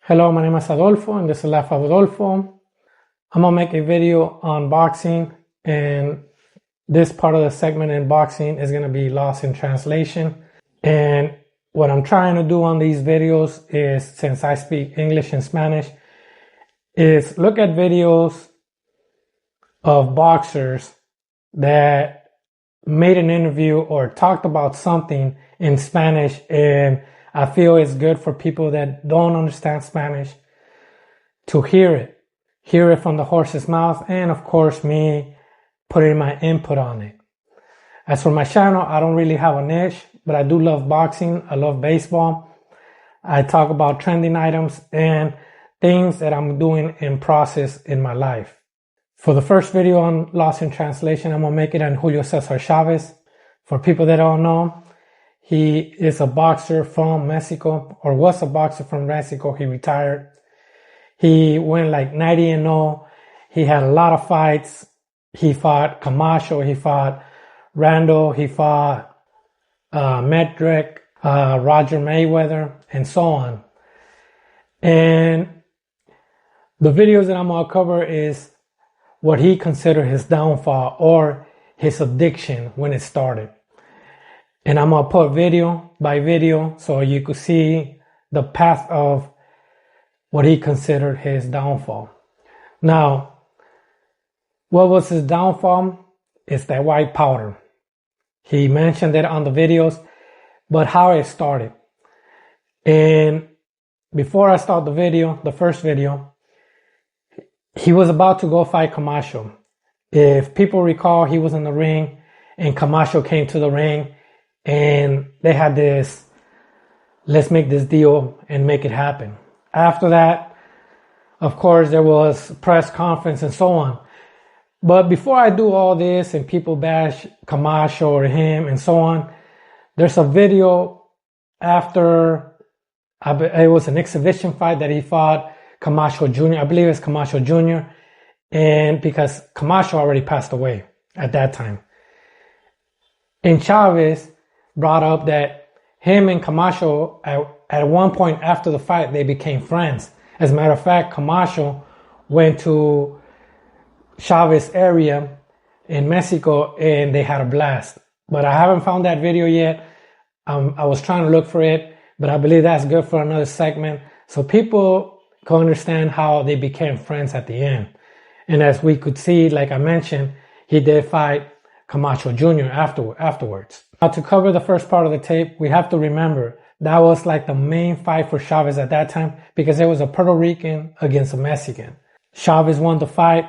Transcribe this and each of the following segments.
Hello, my name is Adolfo and this is Life of Adolfo. I'm gonna make a video on boxing, and this part of the segment in boxing is gonna be lost in translation. And what I'm trying to do on these videos is, since I speak English and Spanish, is look at videos of boxers that made an interview or talked about something in Spanish, and I feel it's good for people that don't understand Spanish to hear it from the horse's mouth, and of course me putting my input on it. As for my channel, I don't really have a niche, but I do love boxing. I love baseball. I talk about trending items and things that I'm doing in process in my life. For the first video on Lost in Translation, I'm gonna make it on Julio César Chávez. For people that don't know, he is a boxer from Mexico, or was a boxer from Mexico. He retired. He went like 90-0. He had a lot of fights. He fought Camacho. He fought Randall. He fought Medrick, Roger Mayweather, and so on. And the videos that I'm gonna cover is what he considered his downfall or his addiction when it started. And I'm gonna put video by video so you could see the path of what he considered his downfall. Now, what was his downfall? It's that white powder. He mentioned it on the videos, but how it started. And before I start the video, the first video, he was about to go fight Camacho. If people recall, he was in the ring and Camacho came to the ring and they had this, let's make this deal and make it happen. After that, of course, there was press conference and so on. But before I do all this and people bash Camacho or him and so on, there's a video after, it was an exhibition fight that he fought Camacho Jr. I believe it's Camacho Jr. And because Camacho already passed away at that time. And Chávez brought up that him and Camacho, at one point after the fight, they became friends. As a matter of fact, Camacho went to Chávez area in Mexico and they had a blast. But I haven't found that video yet. I was trying to look for it, but I believe that's good for another segment, so people can understand how they became friends at the end. And as we could see, like I mentioned, he did fight Camacho Jr. afterwards. Now, to cover the first part of the tape, we have to remember that was like the main fight for Chávez at that time, because it was a Puerto Rican against a Mexican. Chávez won the fight,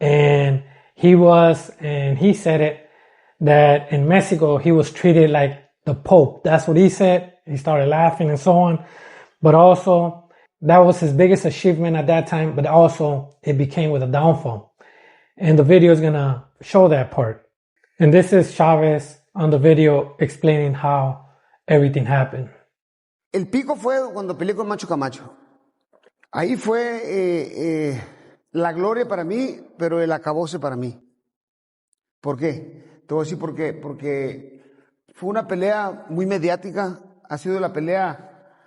and he said it, that in Mexico he was treated like the Pope. That's what he said. He started laughing and so on. But also, that was his biggest achievement at that time, but also it became with a downfall. And the video is gonna show that part. And this is Chávez on the video explaining how everything happened. El pico fue cuando peleé con Macho Camacho. Ahí fue la gloria para mí, pero el acabose para mí. ¿Por qué? Te voy a decir por qué. Porque fue una pelea muy mediática. Ha sido la pelea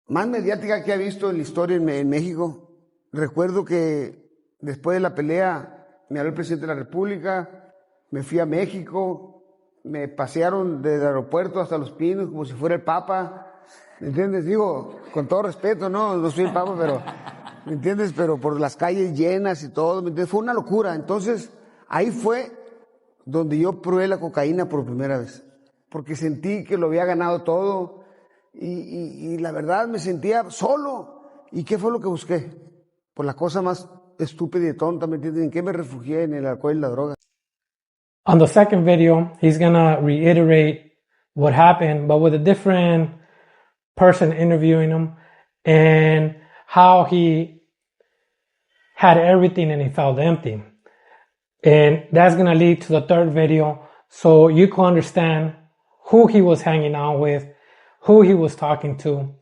más mediática que he visto en la historia en México. Recuerdo que después de la pelea me habló el presidente de la República, me fui a México, me pasearon desde el aeropuerto hasta Los Pinos como si fuera el Papa. ¿Me entiendes? Digo, con todo respeto, no soy el Papa, pero, ¿me entiendes? Pero por las calles llenas y todo, ¿me entiendes? Fue una locura. Entonces, ahí fue donde yo probé la cocaína por primera vez, porque sentí que lo había ganado todo. Y la verdad me sentía solo. ¿Y qué fue lo que busqué? Por la cosa más estúpida y tonta, ¿me entiendes? ¿En qué me refugié? En el alcohol y la droga. On the second video, he's gonna reiterate what happened, but with a different person interviewing him, and how he had everything and he felt empty. And that's gonna lead to the third video, so you can understand who he was hanging out with, who he was talking to,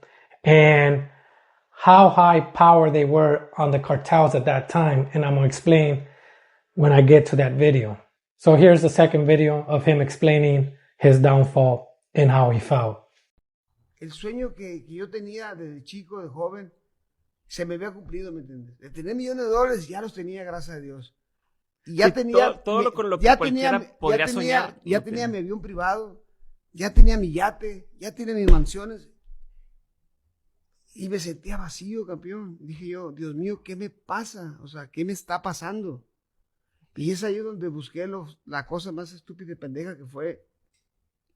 and how high power they were on the cartels at that time. And I'm going to explain when I get to that video. So here's the second video of him explaining his downfall and how he felt. El sueño que yo tenía desde chico, de joven, se me había cumplido, ¿me entiendes? De tener millones de dólares, ya los tenía, gracias a Dios. Y ya tenía... Todo lo con lo que cualquiera podría soñar. Ya tenía mi avión privado, ya tenía mi yate, ya tenía mis mansiones. Y me sentía vacío, campeón. Dije yo, Dios mío, ¿qué me pasa? O sea, ¿qué me está pasando? Y es ahí donde busqué la cosa más estúpida y pendeja que fue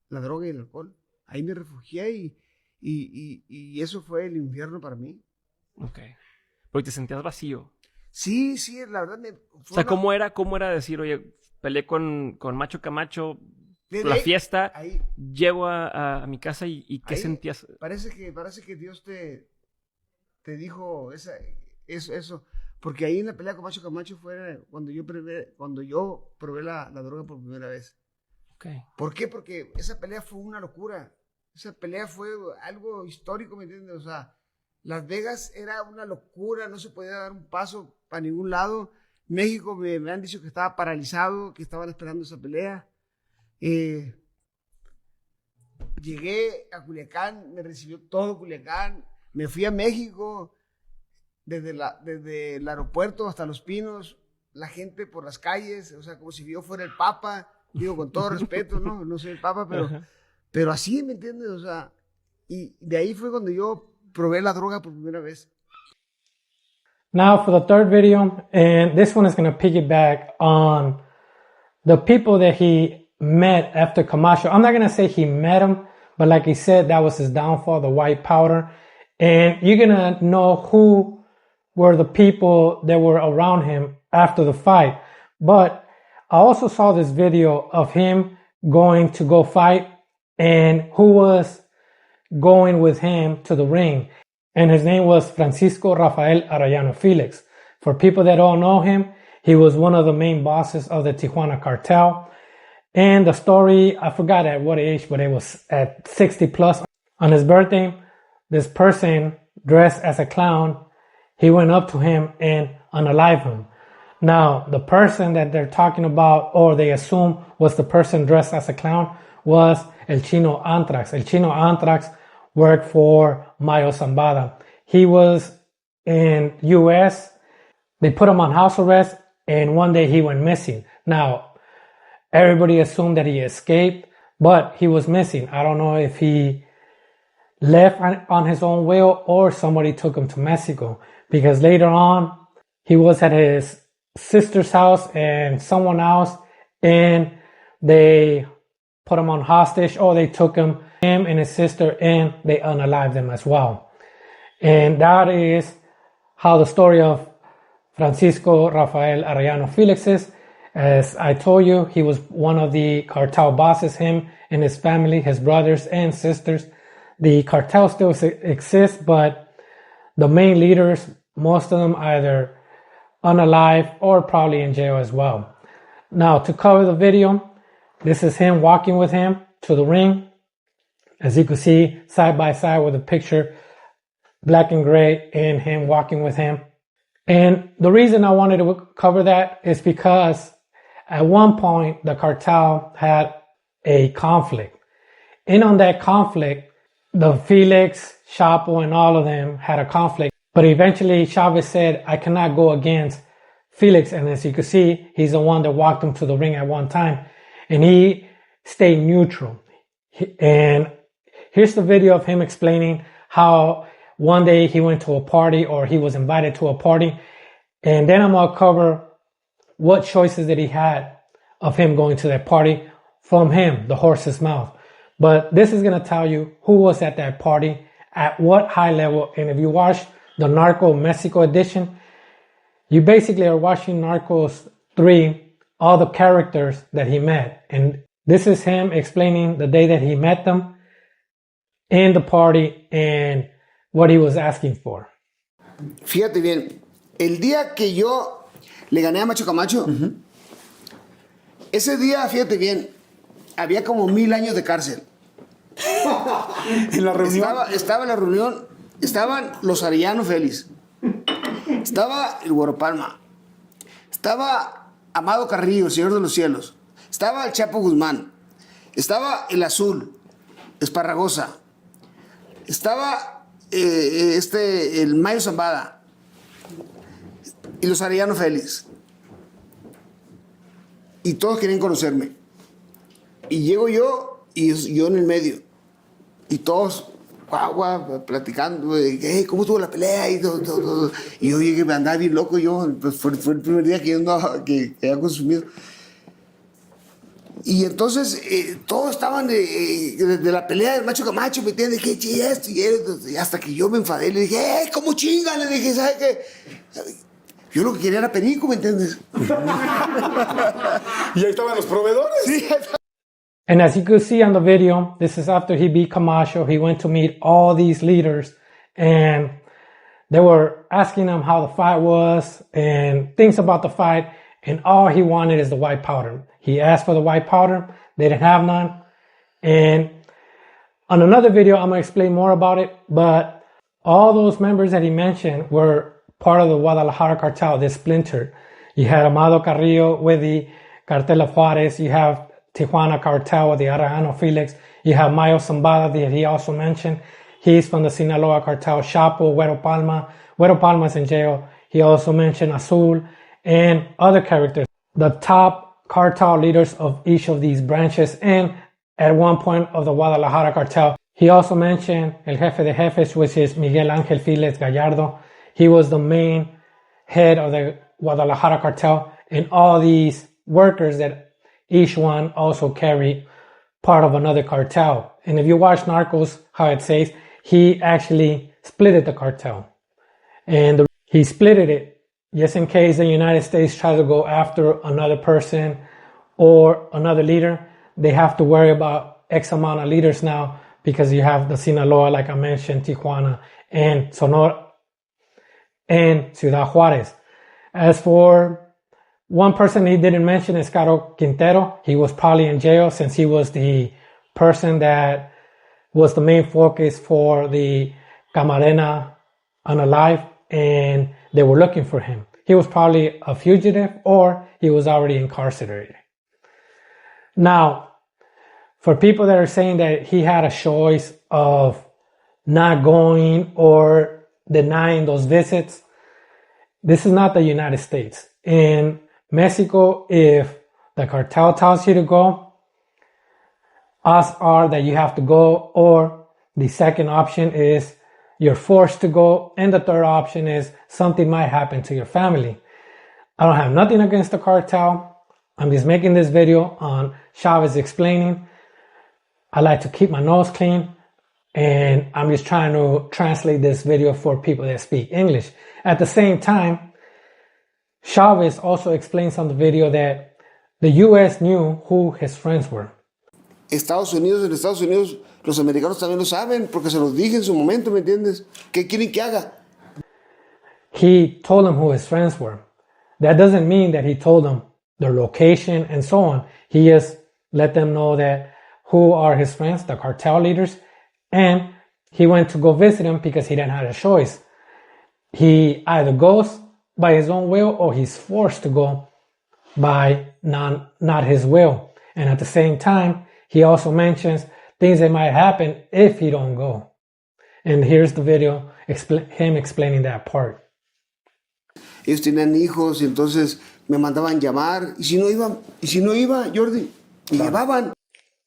la droga y el alcohol. Ahí me refugié y eso fue el infierno para mí. Ok. Porque te sentías vacío. Sí, la verdad O sea, ¿cómo era decir, oye, peleé con Macho Camacho, la fiesta, ahí, llego a mi casa y ¿qué sentías? Parece que Dios te dijo eso. Porque ahí en la pelea con Macho Camacho fue cuando yo probé la droga por primera vez. Okay. ¿Por qué? Porque esa pelea fue una locura. Esa pelea fue algo histórico, ¿me entiendes? O sea, Las Vegas era una locura, no se podía dar un paso para ningún lado. México me han dicho que estaba paralizado, que estaban esperando esa pelea. Llegué a Culiacán, me recibió todo Culiacán. Me fui a México, desde el aeropuerto hasta Los Pinos, la gente por las calles, o sea, como si yo fuera el Papa, digo con todo respeto, no soy el Papa, pero así, ¿me entiendes? O sea, y de ahí fue cuando yo probé la droga por primera vez. Now for the third video, and this one is going to piggyback on the people that he met after Camacho. I'm not going to say he met him, but like he said, that was his downfall, the white powder. And you're going to know who were the people that were around him after the fight. But I also saw this video of him going to go fight and who was going with him to the ring. And his name was Francisco Rafael Arellano Felix. For people that don't know him, he was one of the main bosses of the Tijuana cartel. And the story, I forgot at what age, but it was at 60 plus. On his birthday, this person dressed as a clown, he went up to him and unalived him. Now, the person that they're talking about, or they assume was the person dressed as a clown, was El Chino Antrax. El Chino Antrax worked for Mayo Zambada. He was in U.S. They put him on house arrest, and one day he went missing. Now, everybody assumed that he escaped, but he was missing. I don't know if he left on his own will or somebody took him to Mexico, because later on he was at his sister's house and someone else, and they put him on hostage, or they took him and his sister, and they unalived them as well. And that is how the story of Francisco Rafael Arellano Felix is. As I told you, he was one of the cartel bosses, him and his family, his brothers and sisters. The cartel still exists, but the main leaders, most of them either unalive or probably in jail as well. Now, to cover the video, this is him walking with him to the ring. As you can see, side by side with a picture, black and gray, and him walking with him. And the reason I wanted to cover that is because at one point, the cartel had a conflict. And on that conflict, the Felix, Chapo, and all of them had a conflict. But eventually, Chavez said, I cannot go against Felix. And as you can see, he's the one that walked him to the ring at one time. And he stayed neutral. And here's the video of him explaining how one day he went to a party, or he was invited to a party. And then I'm going to cover what choices that he had of him going to that party from him, the horse's mouth. But this is going to tell you who was at that party, at what high level. And if you watch the Narco Mexico edition, you basically are watching Narcos 3, all the characters that he met. And this is him explaining the day that he met them in the party and what he was asking for. Fíjate bien, el día que yo le gané a Macho Camacho, ese día, fíjate bien, había como 1000 años de cárcel. En la reunión. Estaba en la reunión, estaban los Arellano Félix, estaba el Güero Palma, estaba Amado Carrillo, el Señor de los Cielos, estaba el Chapo Guzmán, estaba el Azul, Esparragosa, estaba el Mayo Zambada, y los Arellano Félix. Y todos querían conocerme. Y llego yo, y yo en el medio. Y todos, guau, platicando, ¿cómo estuvo la pelea? Y todo. Y yo llegué, me andaba bien loco, pues fue el primer día que yo andaba, que había consumido. Y entonces todos estaban de la pelea del Macho Camacho, ¿me entiendes? ¿Qué esto y esto? Y hasta que yo me enfadé, le dije, ¿cómo chinga? Le dije, ¿sabes qué? Yo lo que quería era perico, ¿me entiendes? Y ahí estaban los proveedores. Sí. And as you could see on the video, this is after he beat Camacho. He went to meet all these leaders and they were asking him how the fight was and things about the fight. And all he wanted is the white powder. He asked for the white powder. They didn't have none. And on another video, I'm going to explain more about it. But all those members that he mentioned were part of the Guadalajara cartel, this splinter. You had Amado Carrillo with the Cartel of Juarez. You have Tijuana cartel with the Arellano Felix. You have Mayo Zambada that he also mentioned. He's from the Sinaloa cartel. Chapo, Güero Palma. Güero Palma's in jail. He also mentioned Azul and other characters. The top cartel leaders of each of these branches and at one point of the Guadalajara cartel. He also mentioned El Jefe de Jefes, which is Miguel Ángel Felix Gallardo. He was the main head of the Guadalajara cartel, and all these workers that each one also carry part of another cartel. And if you watch Narcos, how it says, he actually splitted the cartel. And he splitted it just in case the United States tries to go after another person or another leader. They have to worry about X amount of leaders now because you have the Sinaloa, like I mentioned, Tijuana, and Sonora, and Ciudad Juarez. As for one person he didn't mention is Caro Quintero. He was probably in jail since he was the person that was the main focus for the Camarena Unalive, and they were looking for him. He was probably a fugitive or he was already incarcerated. Now, for people that are saying that he had a choice of not going or denying those visits, this is not the United States. In Mexico, if the cartel tells you to go, odds are that you have to go, or the second option is you're forced to go, and the third option is something might happen to your family. I don't have nothing against the cartel. I'm just making this video on Chávez explaining. I like to keep my nose clean, and I'm just trying to translate this video for people that speak English. At the same time, Chávez also explains on the video that the U.S. knew who his friends were. En Estados Unidos, los americanos también lo saben, porque se los dije en su momento, ¿me entiendes? ¿Qué quieren que haga? He told them who his friends were. That doesn't mean that he told them their location and so on. He just let them know that who are his friends, the cartel leaders, and he went to go visit them because he didn't have a choice. He either goes by his own will or he's forced to go by not his will. And at the same time, he also mentions things that might happen if he don't go. And here's the video, him explaining that part. Ellos tenían hijos y entonces me mandaban llamar. Y si no iba, Jordi, me llevaban.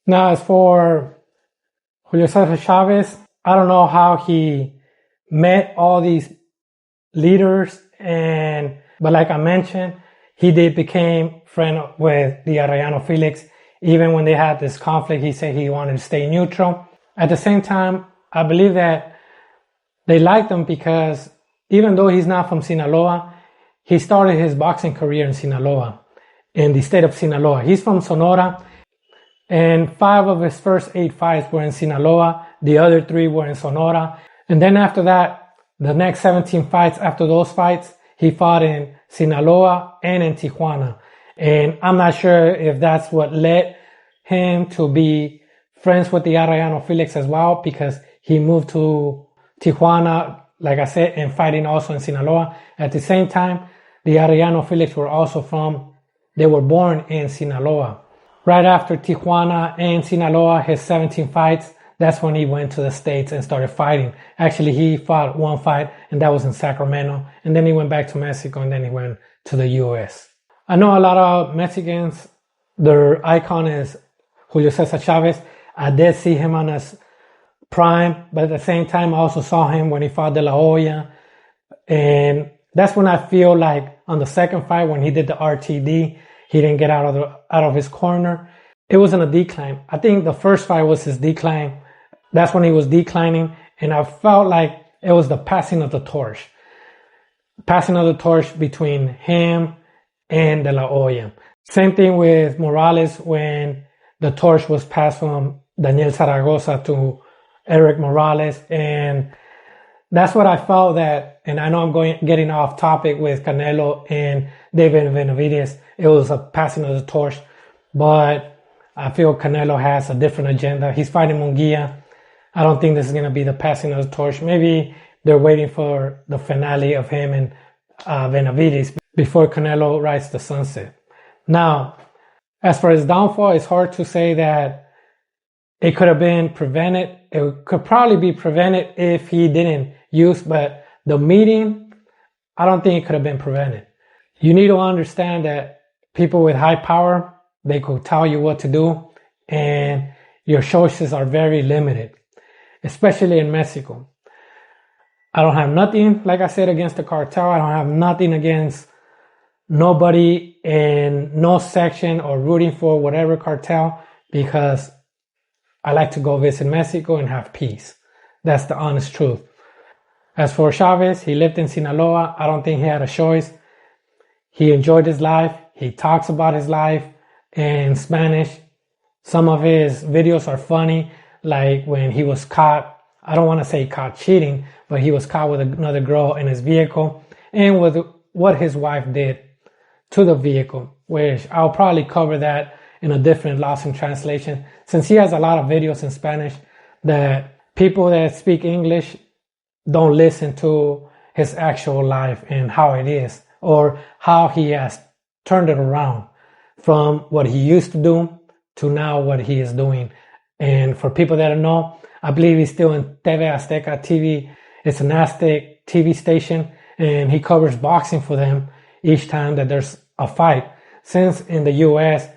Now, as for Julio César Chávez, I don't know how he met all these leaders, but like I mentioned, he did become friend with the Arellano Felix. Even when they had this conflict, he said he wanted to stay neutral. At the same time, I believe that they liked him because even though he's not from Sinaloa, he started his boxing career in Sinaloa, in the state of Sinaloa. He's from Sonora, and 5 of his first 8 fights were in Sinaloa. The other 3 were in Sonora. And then after that, the next 17 fights after those fights, he fought in Sinaloa and in Tijuana. And I'm not sure if that's what led him to be friends with the Arellano Felix as well, because he moved to Tijuana, like I said, and fighting also in Sinaloa. At the same time, the Arellano Felix they were born in Sinaloa. Right after Tijuana and Sinaloa, his 17 fights, that's when he went to the States and started fighting. Actually, he fought one fight, and that was in Sacramento. And then he went back to Mexico, and then he went to the U.S. I know a lot of Mexicans, their icon is Julio César Chávez. I did see him on his prime, but at the same time, I also saw him when he fought De La Hoya. And that's when I feel like on the second fight, when he did the RTD, he didn't get out of his corner. It was in a decline. I think the first fight was his decline. That's when he was declining. And I felt like it was the passing of the torch. Passing of the torch between him and De La Hoya. Same thing with Morales when the torch was passed from Daniel Zaragoza to Eric Morales. And that's what I felt that, and I know I'm getting off topic with Canelo and David Benavidez. It was a passing of the torch, but I feel Canelo has a different agenda. He's fighting Munguia. I don't think this is going to be the passing of the torch. Maybe they're waiting for the finale of him and Benavidez before Canelo rides the sunset. Now, as for his downfall, it's hard to say that it could have been prevented. It could probably be prevented if he didn't use, but the meeting, I don't think it could have been prevented. You need to understand that people with high power, they could tell you what to do, and your choices are very limited, especially in Mexico. I don't have nothing, like I said, against the cartel. I don't have nothing against nobody in no section or rooting for whatever cartel, because I like to go visit Mexico and have peace. That's the honest truth. As for Chavez, he lived in Sinaloa. I don't think he had a choice. He enjoyed his life. He talks about his life in Spanish. Some of his videos are funny, like when he was caught, I don't want to say caught cheating, but he was caught with another girl in his vehicle, and with what his wife did to the vehicle, which I'll probably cover that in a different Lost in Translation, since he has a lot of videos in Spanish that people that speak English don't listen to his actual life and how it is, or how he has turned it around from what he used to do to now what he is doing. And for people that don't know, I believe he's still in TV Azteca TV. It's an Aztec TV station, and he covers boxing for them each time that there's a fight. Since in the US,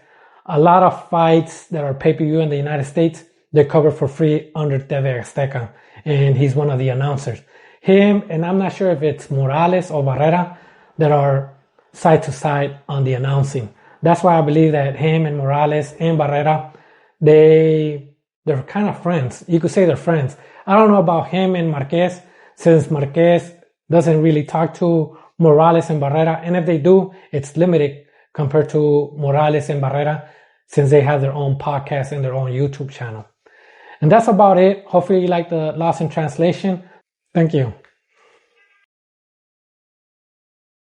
a lot of fights that are pay-per-view in the United States, they're covered for free under TV Azteca, and he's one of the announcers. Him, and I'm not sure if it's Morales or Barrera, that are side to side on the announcing. That's why I believe that him and Morales and Barrera, they're kind of friends. You could say they're friends. I don't know about him and Marquez, since Marquez doesn't really talk to Morales and Barrera, and if they do, it's limited compared to Morales and Barrera, since they have their own podcast and their own YouTube channel. And that's about it. Hopefully you like the Lost in Translation. Thank you.